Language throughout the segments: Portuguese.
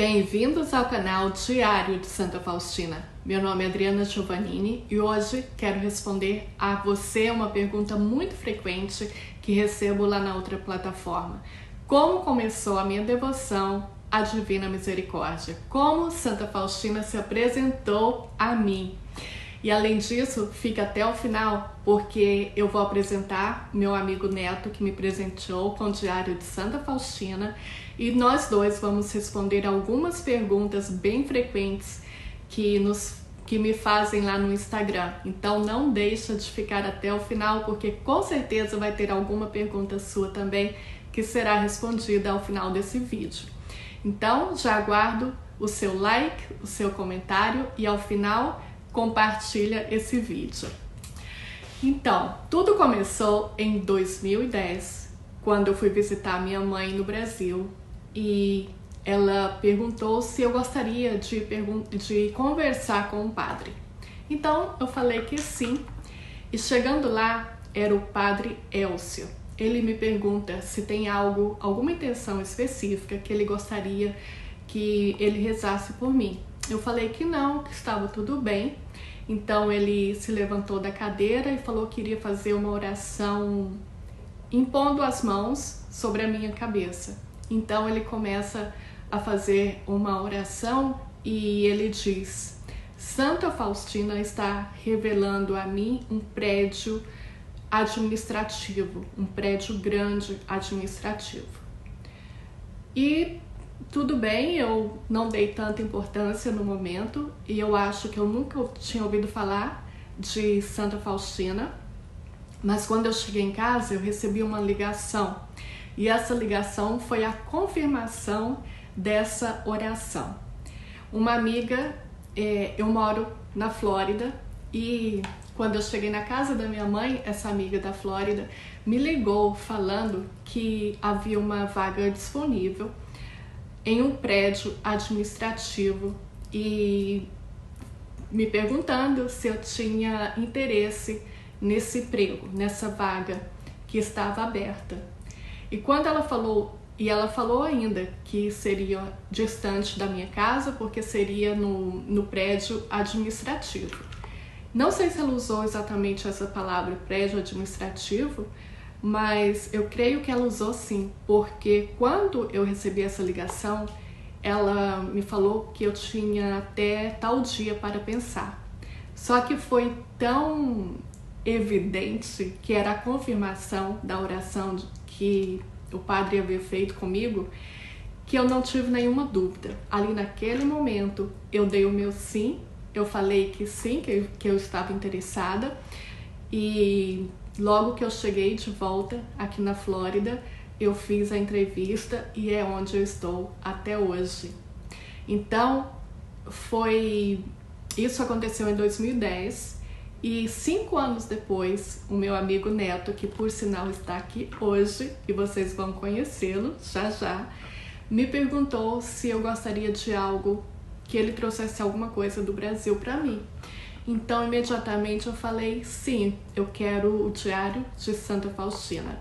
Bem-vindos ao canal Diário de Santa Faustina. Meu nome é Adriana Giovannini e hoje quero responder a você uma pergunta muito frequente que recebo lá na outra plataforma. Como começou a minha devoção à Divina Misericórdia? Como Santa Faustina se apresentou a mim? E além disso, fica até o final, porque eu vou apresentar meu amigo Neto, que me presenteou com o Diário de Santa Faustina, e nós dois vamos responder algumas perguntas bem frequentes que me fazem lá no Instagram. Então não deixa de ficar até o final, porque com certeza vai ter alguma pergunta sua também que será respondida ao final desse vídeo. Então já aguardo o seu like, o seu comentário e ao final compartilha esse vídeo. Então, tudo começou em 2010, quando eu fui visitar minha mãe no Brasil e ela perguntou se eu gostaria de conversar com o padre. Então, eu falei que sim, e chegando lá, era o padre Elcio. Ele me pergunta se tem alguma intenção específica que ele gostaria que ele rezasse por mim. Eu falei que não, que estava tudo bem. Então ele se levantou da cadeira e falou que iria fazer uma oração impondo as mãos sobre a minha cabeça. Então ele começa a fazer uma oração e ele diz: Santa Faustina está revelando a mim um prédio administrativo, um prédio grande administrativo. E tudo bem, eu não dei tanta importância no momento e eu acho que eu nunca tinha ouvido falar de Santa Faustina, mas quando eu cheguei em casa eu recebi uma ligação e essa ligação foi a confirmação dessa oração. Uma amiga, eu moro na Flórida e quando eu cheguei na casa da minha mãe, essa amiga da Flórida me ligou falando que havia uma vaga disponível em um prédio administrativo e me perguntando se eu tinha interesse nesse emprego, nessa vaga que estava aberta. E quando ela falou ainda que seria distante da minha casa, porque seria no prédio administrativo. Não sei se ela usou exatamente essa palavra, prédio administrativo, mas eu creio que ela usou sim, porque quando eu recebi essa ligação, ela me falou que eu tinha até tal dia para pensar. Só que foi tão evidente que era a confirmação da oração que o padre havia feito comigo, que eu não tive nenhuma dúvida. Ali naquele momento eu dei o meu sim, eu falei que sim, que eu estava interessada e logo que eu cheguei de volta aqui na Flórida, eu fiz a entrevista e é onde eu estou até hoje. Então, isso aconteceu em 2010 e 5 anos depois, o meu amigo Neto, que por sinal está aqui hoje, e vocês vão conhecê-lo já já, me perguntou se eu gostaria de algo, que ele trouxesse alguma coisa do Brasil para mim. Então, imediatamente eu falei, sim, eu quero o Diário de Santa Faustina.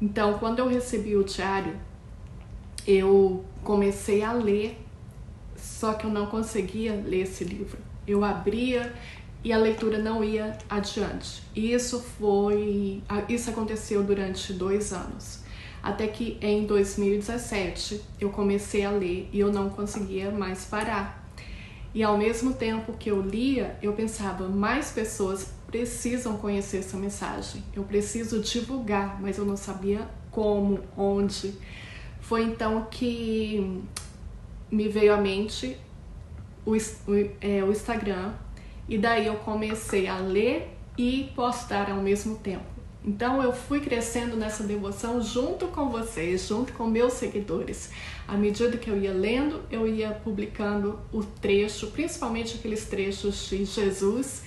Então, quando eu recebi o diário, eu comecei a ler, só que eu não conseguia ler esse livro. Eu abria e a leitura não ia adiante. E isso aconteceu durante 2 anos. Até que em 2017 eu comecei a ler e eu não conseguia mais parar. E ao mesmo tempo que eu lia, eu pensava, mais pessoas precisam conhecer essa mensagem. Eu preciso divulgar, mas eu não sabia como, onde. Foi então que me veio à mente o Instagram. E daí eu comecei a ler e postar ao mesmo tempo. Então eu fui crescendo nessa devoção junto com vocês, junto com meus seguidores. À medida que eu ia lendo, eu ia publicando o trecho, principalmente aqueles trechos de Jesus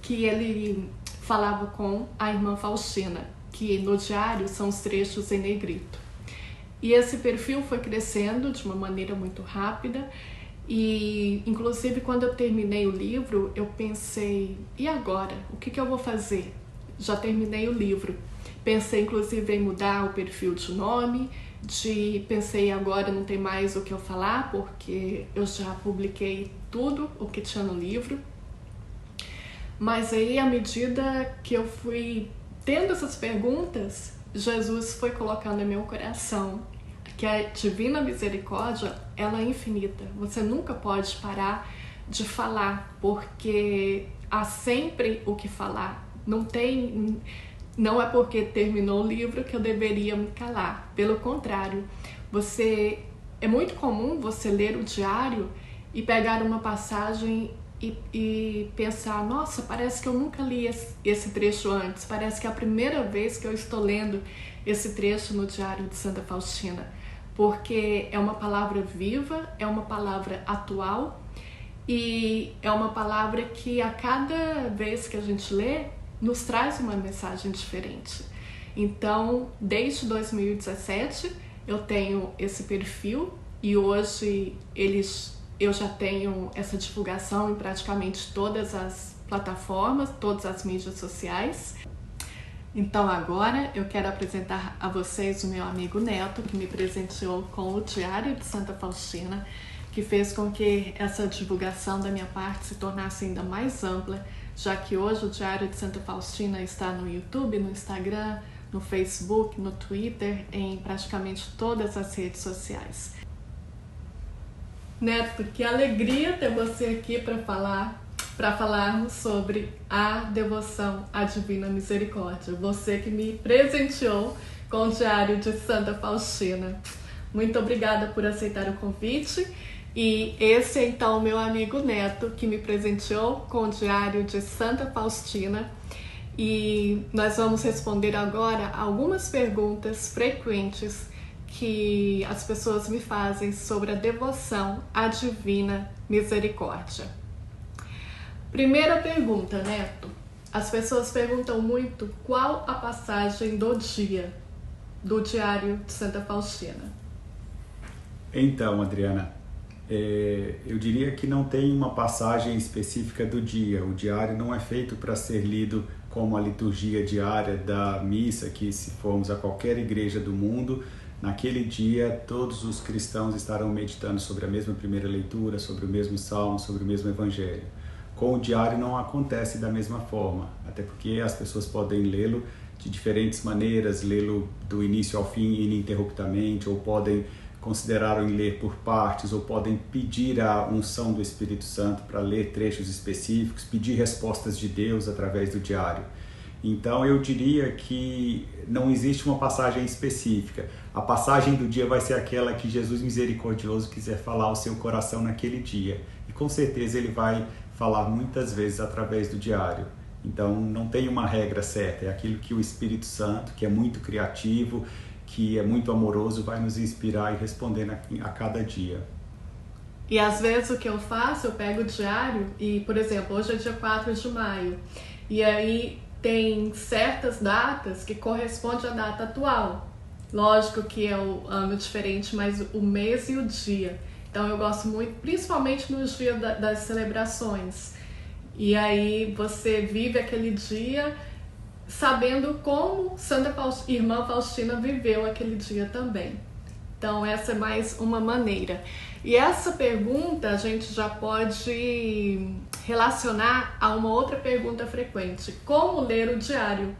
que ele falava com a irmã Faustina, que no diário são os trechos em negrito. E esse perfil foi crescendo de uma maneira muito rápida e, inclusive, quando eu terminei o livro, eu pensei, e agora? O que eu vou fazer? Já terminei o livro. Pensei, inclusive, em mudar o perfil de nome, pensei agora não tem mais o que eu falar, porque eu já publiquei tudo o que tinha no livro. Mas aí, à medida que eu fui tendo essas perguntas, Jesus foi colocando em meu coração que a divina misericórdia, ela é infinita. Você nunca pode parar de falar, porque há sempre o que falar. Não é porque terminou o livro que eu deveria me calar. Pelo contrário, é muito comum você ler o diário e pegar uma passagem e pensar, nossa, parece que eu nunca li esse trecho antes, parece que é a primeira vez que eu estou lendo esse trecho no Diário de Santa Faustina, porque é uma palavra viva, é uma palavra atual e é uma palavra que a cada vez que a gente lê, nos traz uma mensagem diferente. Então, desde 2017, eu tenho esse perfil e hoje eu já tenho essa divulgação em praticamente todas as plataformas, todas as mídias sociais. Então agora eu quero apresentar a vocês o meu amigo Neto, que me presenteou com o Diário de Santa Faustina, que fez com que essa divulgação da minha parte se tornasse ainda mais ampla, já que hoje o Diário de Santa Faustina está no YouTube, no Instagram, no Facebook, no Twitter, em praticamente todas as redes sociais. Neto, que alegria ter você aqui para falarmos sobre a devoção à Divina Misericórdia. Você que me presenteou com o Diário de Santa Faustina. Muito obrigada por aceitar o convite. E esse é então o meu amigo Neto, que me presenteou com o Diário de Santa Faustina. E nós vamos responder agora algumas perguntas frequentes que as pessoas me fazem sobre a devoção à Divina Misericórdia. Primeira pergunta, Neto. As pessoas perguntam muito qual a passagem do dia do Diário de Santa Faustina. Então, Adriana, eu diria que não tem uma passagem específica do dia. O diário não é feito para ser lido como a liturgia diária da missa, que se formos a qualquer igreja do mundo, naquele dia todos os cristãos estarão meditando sobre a mesma primeira leitura, sobre o mesmo salmo, sobre o mesmo evangelho. Com o diário não acontece da mesma forma, até porque as pessoas podem lê-lo de diferentes maneiras, lê-lo do início ao fim ininterruptamente, ou podem considerar em ler por partes, ou podem pedir a unção do Espírito Santo para ler trechos específicos, pedir respostas de Deus através do diário. Então eu diria que não existe uma passagem específica. A passagem do dia vai ser aquela que Jesus misericordioso quiser falar ao seu coração naquele dia. E com certeza ele vai falar muitas vezes através do diário. Então não tem uma regra certa, é aquilo que o Espírito Santo, que é muito criativo, que é muito amoroso, vai nos inspirar e responder a cada dia. E às vezes o que eu faço, eu pego o diário e, por exemplo, hoje é dia 4 de maio, e aí tem certas datas que correspondem à data atual. Lógico que é o ano diferente, mas o mês e o dia. Então eu gosto muito, principalmente nos dias das celebrações. E aí você vive aquele dia sabendo como Irmã Faustina viveu aquele dia também. Então essa é mais uma maneira. E essa pergunta a gente já pode relacionar a uma outra pergunta frequente. Como ler o diário?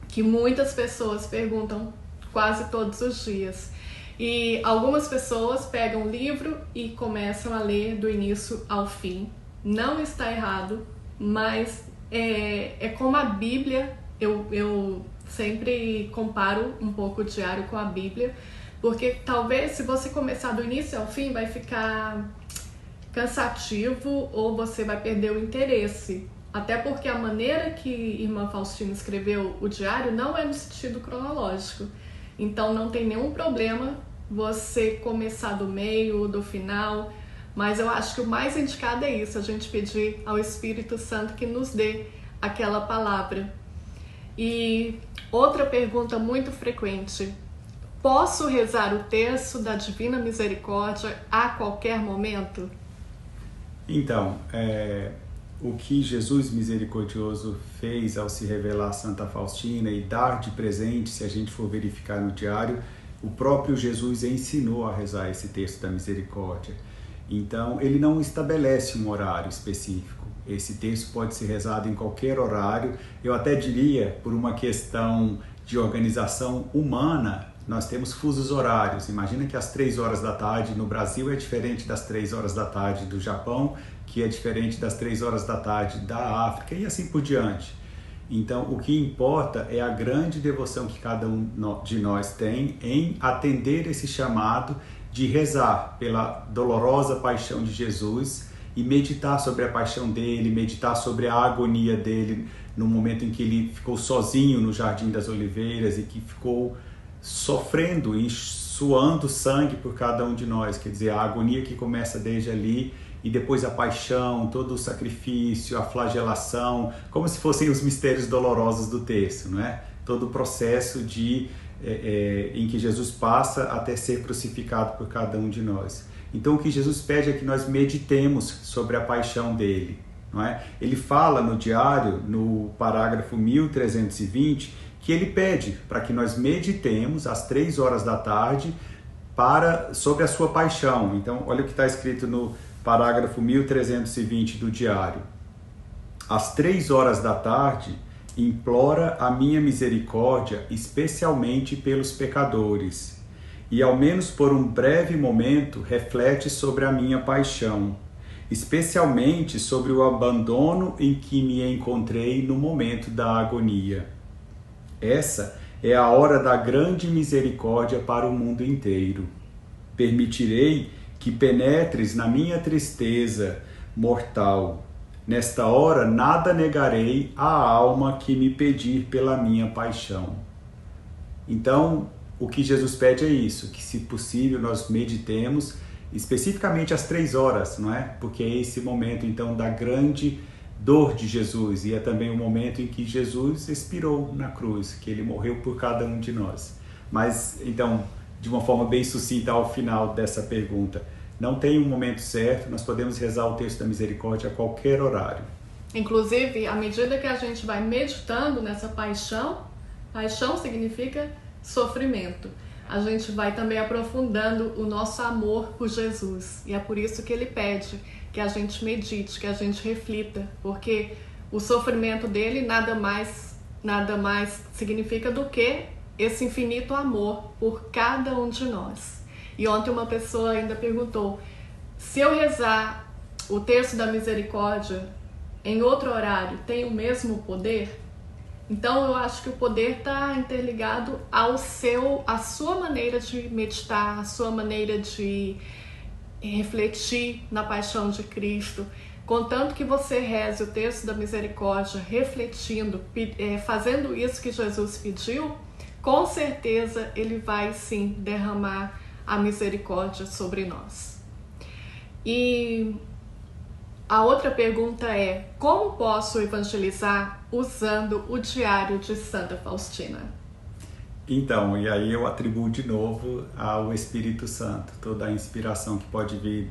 Que muitas pessoas perguntam quase todos os dias. E algumas pessoas pegam o livro e começam a ler do início ao fim. Não está errado, mas é como a Bíblia. Eu sempre comparo um pouco o diário com a Bíblia, porque talvez se você começar do início ao fim vai ficar cansativo ou você vai perder o interesse. Até porque a maneira que Irmã Faustina escreveu o diário não é no sentido cronológico. Então não tem nenhum problema você começar do meio ou do final, mas eu acho que o mais indicado é isso, a gente pedir ao Espírito Santo que nos dê aquela palavra. E outra pergunta muito frequente: posso rezar o terço da Divina Misericórdia a qualquer momento? Então, o que Jesus misericordioso fez ao se revelar a Santa Faustina e dar de presente, se a gente for verificar no diário, o próprio Jesus ensinou a rezar esse texto da misericórdia. Então, ele não estabelece um horário específico. Esse texto pode ser rezado em qualquer horário. Eu até diria, por uma questão de organização humana, nós temos fusos horários. Imagina que às 3 horas da tarde no Brasil é diferente das 3 horas da tarde do Japão, que é diferente das 3 horas da tarde da África e assim por diante. Então, o que importa é a grande devoção que cada um de nós tem em atender esse chamado de rezar pela dolorosa paixão de Jesus e meditar sobre a paixão dele, meditar sobre a agonia dele no momento em que ele ficou sozinho no Jardim das Oliveiras e que ficou sofrendo e suando sangue por cada um de nós. Quer dizer, a agonia que começa desde ali e depois a paixão, todo o sacrifício, a flagelação, como se fossem os mistérios dolorosos do texto, não é? Todo o processo em que Jesus passa até ser crucificado por cada um de nós. Então o que Jesus pede é que nós meditemos sobre a paixão dele, não é? Ele fala no diário, no parágrafo 1320, que ele pede para que nós meditemos às 3 horas da tarde sobre a sua paixão. Então olha o que está escrito no parágrafo 1320 do diário. Às 3 horas da tarde, implora a minha misericórdia, especialmente pelos pecadores, e ao menos por um breve momento reflete sobre a minha paixão, especialmente sobre o abandono em que me encontrei no momento da agonia. Essa é a hora da grande misericórdia para o mundo inteiro. Permitirei que penetres na minha tristeza mortal. Nesta hora nada negarei à alma que me pedir pela minha paixão. Então, o que Jesus pede é isso, que se possível nós meditemos especificamente às 3 horas, não é? Porque é esse momento então da grande dor de Jesus e é também o momento em que Jesus expirou na cruz, que ele morreu por cada um de nós. Mas então, de uma forma bem sucinta ao final dessa pergunta, não tem um momento certo, nós podemos rezar o texto da misericórdia a qualquer horário. Inclusive, à medida que a gente vai meditando nessa paixão significa sofrimento, a gente vai também aprofundando o nosso amor por Jesus. E é por isso que ele pede que a gente medite, que a gente reflita, porque o sofrimento dele nada mais significa do que esse infinito amor por cada um de nós. E ontem uma pessoa ainda perguntou, se eu rezar o terço da misericórdia em outro horário, tem o mesmo poder? Então eu acho que o poder está interligado à sua maneira de meditar, à sua maneira de refletir na paixão de Cristo. Contanto que você reze o terço da misericórdia, refletindo, fazendo isso que Jesus pediu, com certeza ele vai sim derramar a misericórdia sobre nós. E a outra pergunta é, como posso evangelizar usando o diário de Santa Faustina? Então, e aí eu atribuo de novo ao Espírito Santo, toda a inspiração que pode vir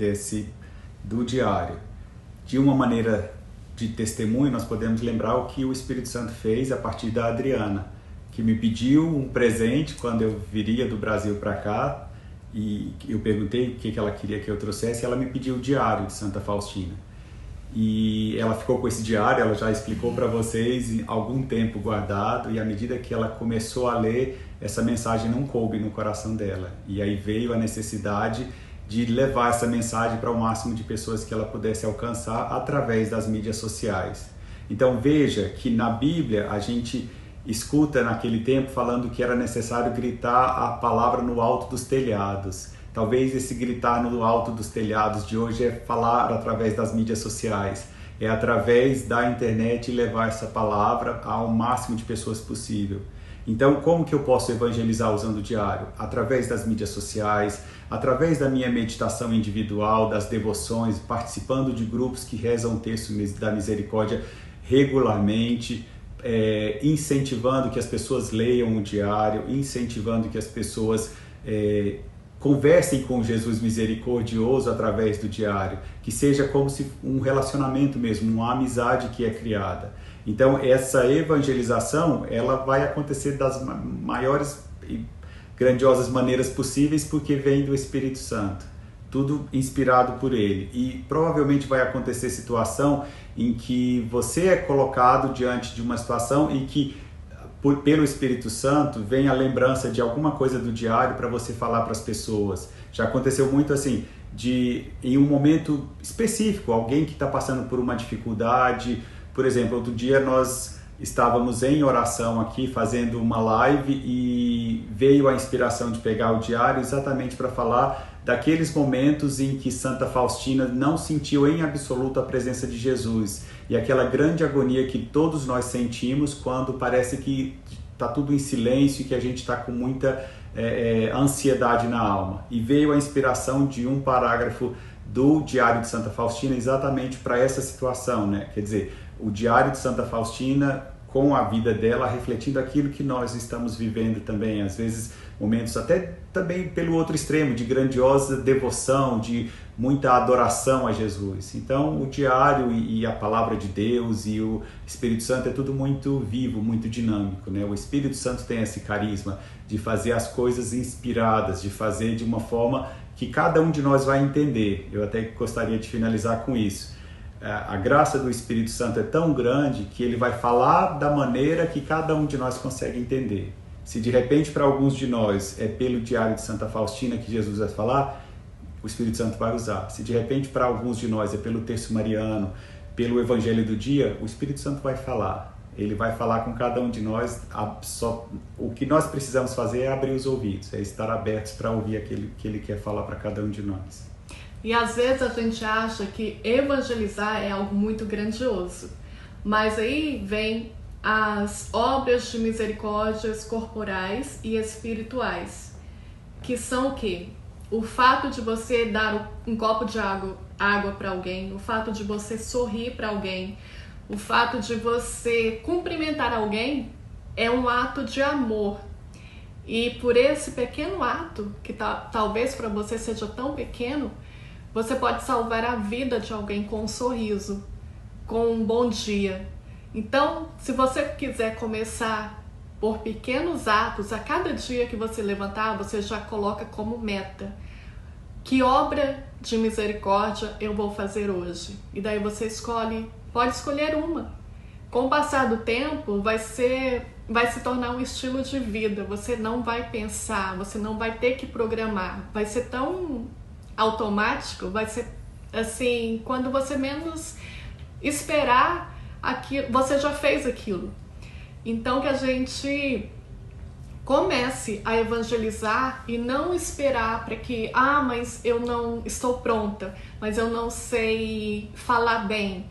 do diário. De uma maneira de testemunho, nós podemos lembrar o que o Espírito Santo fez a partir da Adriana, que me pediu um presente quando eu viria do Brasil para cá, e eu perguntei o que ela queria que eu trouxesse, e ela me pediu o diário de Santa Faustina. E ela ficou com esse diário, ela já explicou para vocês, algum tempo guardado, e à medida que ela começou a ler, essa mensagem não coube no coração dela. E aí veio a necessidade de levar essa mensagem para o máximo de pessoas que ela pudesse alcançar através das mídias sociais. Então veja que na Bíblia a gente escuta naquele tempo falando que era necessário gritar a palavra no alto dos telhados. Talvez esse gritar no alto dos telhados de hoje é falar através das mídias sociais, é através da internet levar essa palavra ao máximo de pessoas possível. Então, como que eu posso evangelizar usando o diário? Através das mídias sociais, através da minha meditação individual, das devoções, participando de grupos que rezam o texto da misericórdia regularmente, incentivando que as pessoas leiam o diário, incentivando que as pessoas conversem com Jesus misericordioso através do diário, que seja como se um relacionamento mesmo, uma amizade que é criada. Então essa evangelização, ela vai acontecer das grandiosas maneiras possíveis, porque vem do Espírito Santo. Tudo inspirado por ele. E provavelmente vai acontecer situação em que você é colocado diante de uma situação e que, pelo Espírito Santo, vem a lembrança de alguma coisa do diário para você falar para as pessoas. Já aconteceu muito assim, em um momento específico, alguém que está passando por uma dificuldade. Por exemplo, outro dia nós estávamos em oração aqui, fazendo uma live, e veio a inspiração de pegar o diário exatamente para falar daqueles momentos em que Santa Faustina não sentiu em absoluto a presença de Jesus, e aquela grande agonia que todos nós sentimos quando parece que está tudo em silêncio e que a gente está com muita ansiedade na alma. E veio a inspiração de um parágrafo do Diário de Santa Faustina exatamente para essa situação, né? Quer dizer, o Diário de Santa Faustina, com a vida dela, refletindo aquilo que nós estamos vivendo também, às vezes momentos até também pelo outro extremo, de grandiosa devoção, de muita adoração a Jesus. Então o diário e a palavra de Deus e o Espírito Santo é tudo muito vivo, muito dinâmico, né? O Espírito Santo tem esse carisma de fazer as coisas inspiradas, de fazer de uma forma que cada um de nós vai entender. Eu até gostaria de finalizar com isso. A graça do Espírito Santo é tão grande que ele vai falar da maneira que cada um de nós consegue entender. Se de repente para alguns de nós é pelo Diário de Santa Faustina que Jesus vai falar, o Espírito Santo vai usar. Se de repente para alguns de nós é pelo Terço Mariano, pelo Evangelho do Dia, o Espírito Santo vai falar. Ele vai falar com cada um de nós. O que nós precisamos fazer é abrir os ouvidos, é estar abertos para ouvir aquilo que ele quer falar para cada um de nós. E às vezes a gente acha que evangelizar é algo muito grandioso, mas aí vem as obras de misericórdias corporais e espirituais, que são o quê? O fato de você dar um copo de água para alguém, o fato de você sorrir para alguém, o fato de você cumprimentar alguém é um ato de amor. E por esse pequeno ato, que talvez para você seja tão pequeno, você pode salvar a vida de alguém com um sorriso, com um bom dia. Então, se você quiser começar por pequenos atos, a cada dia que você levantar, você já coloca como meta: que obra de misericórdia eu vou fazer hoje? E daí você pode escolher uma. Com o passar do tempo, vai se tornar um estilo de vida. Você não vai pensar, você não vai ter que programar. Vai ser tão automático, vai ser assim, quando você menos esperar aquilo, você já fez aquilo. Então que a gente comece a evangelizar e não esperar para que, mas eu não estou pronta, mas eu não sei falar bem.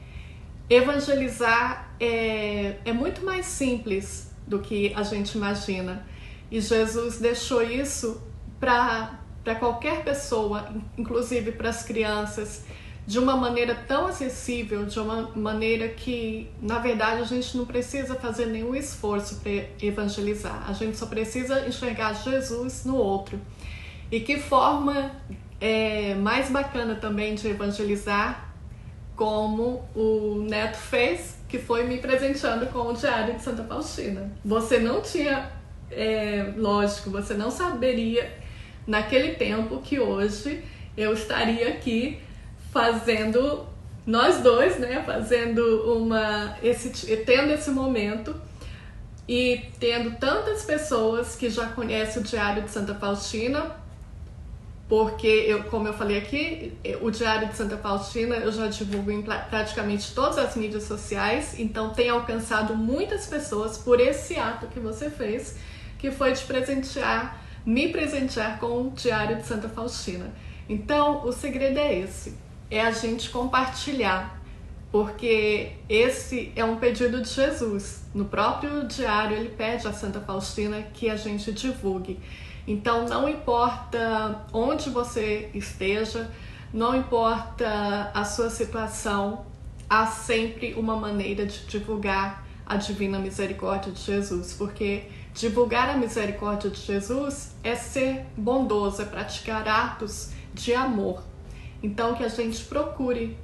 Evangelizar é muito mais simples do que a gente imagina. E Jesus deixou isso para qualquer pessoa, inclusive para as crianças, de uma maneira tão acessível, de uma maneira que, na verdade, a gente não precisa fazer nenhum esforço para evangelizar. A gente só precisa enxergar Jesus no outro. E que forma mais bacana também de evangelizar, como o Neto fez, que foi me presenteando com o Diário de Santa Faustina. Você não tinha, lógico, você não saberia naquele tempo que hoje eu estaria aqui fazendo, nós dois, né, tendo esse momento e tendo tantas pessoas que já conhecem o Diário de Santa Faustina, porque, como eu falei aqui, o Diário de Santa Faustina eu já divulgo em praticamente todas as mídias sociais, então tem alcançado muitas pessoas por esse ato que você fez, que foi me presentear com o Diário de Santa Faustina. Então, o segredo é esse, é a gente compartilhar, porque esse é um pedido de Jesus. No próprio diário, ele pede a Santa Faustina que a gente divulgue. Então, não importa onde você esteja, não importa a sua situação, há sempre uma maneira de divulgar a Divina Misericórdia de Jesus, porque divulgar a misericórdia de Jesus é ser bondoso, é praticar atos de amor. Então, que a gente procure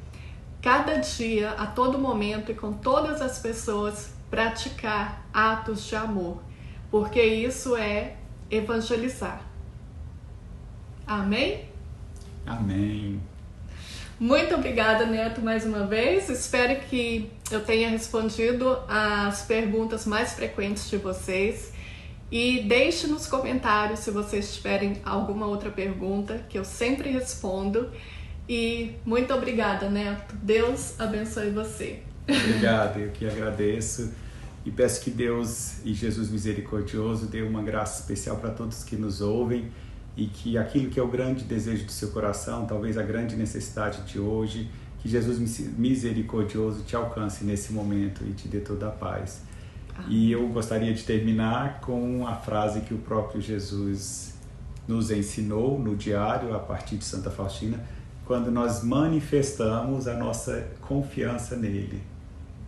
cada dia, a todo momento e com todas as pessoas, praticar atos de amor, porque isso é evangelizar. Amém? Amém. Muito obrigada, Neto, mais uma vez. Espero que eu tenha respondido as perguntas mais frequentes de vocês. E deixe nos comentários se vocês tiverem alguma outra pergunta, que eu sempre respondo. E muito obrigada, Neto. Deus abençoe você. Obrigado, eu que agradeço. E peço que Deus e Jesus misericordioso dê uma graça especial para todos que nos ouvem e que aquilo que é o grande desejo do seu coração, talvez a grande necessidade de hoje, que Jesus misericordioso te alcance nesse momento e te dê toda a paz. E eu gostaria de terminar com a frase que o próprio Jesus nos ensinou no diário, a partir de Santa Faustina, quando nós manifestamos a nossa confiança nele.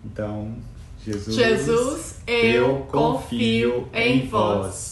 Então, Jesus, eu confio em vós.